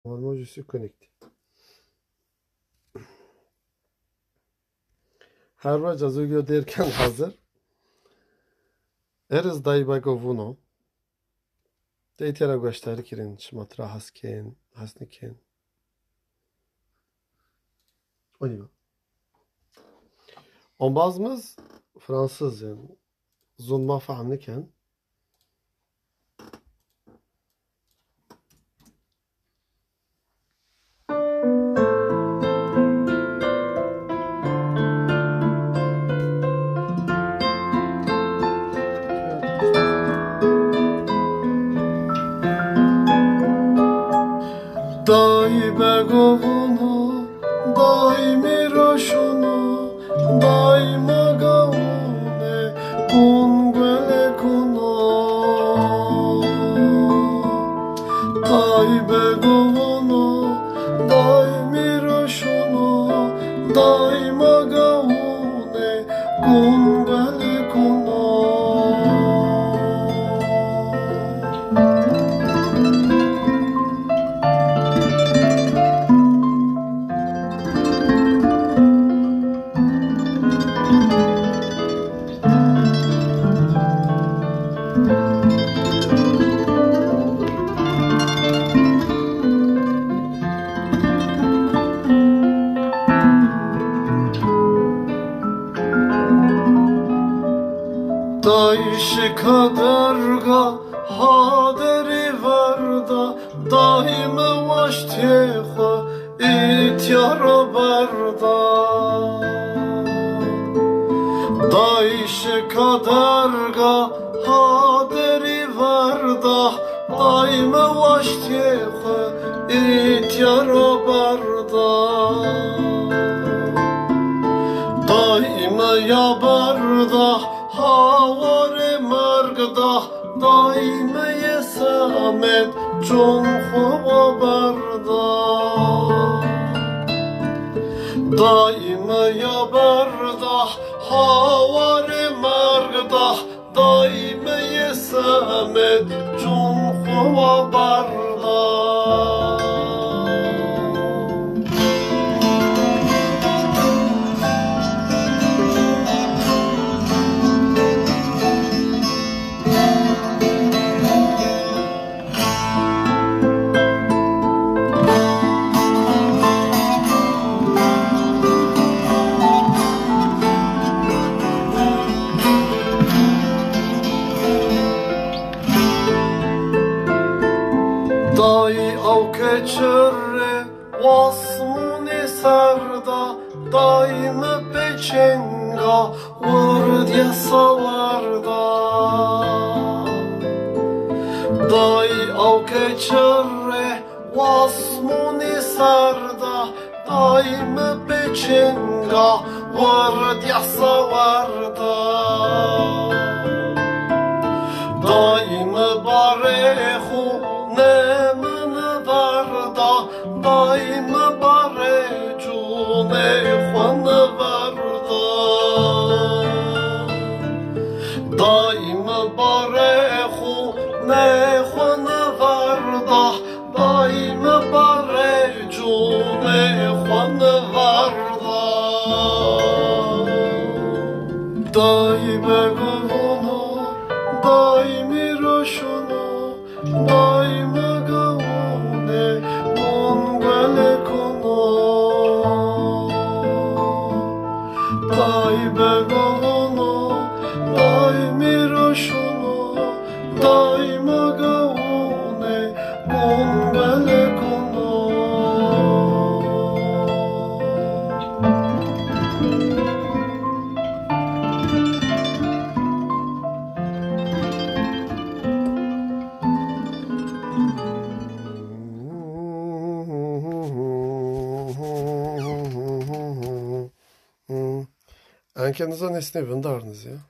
Normalement, je suis connecté. Her cazı derken hazır. Erz daybagovuno. Deytera gösterkirin şmatra hasken, hasniken. Oliva. On bazımız Fransız yani. Zunma fahmliken. Dai begovuno, dai miroşunu, dai magavune, kungvele kuno. Dai begovuno, dai miroşunu, dai magavune, kungvele kuno. Dayşe kadarga haderi varda daime vaşteha ityara barda Dayşe kadarga haderi varda daime vaşteha ityara barda Daime ya barda havare margda daime yesamet çon hava barda Daime ya barda havare margda daime yesamet çon hava barda Dai au keçere vasmuni sarda daime peçenga vurdya savarda Dai au keçere vasmuni sarda daime peçenga vurdya savarda Daime barehu nemne varda daime barecu nehvan varda Daime barehu nehvan varda daime barecu nehvan varda Daime gavunu daimi roşunu daima gavune mongale kono Daime gavunu daimi roşunu daima gavune mongale kono Ankenizden esneven darınız ya.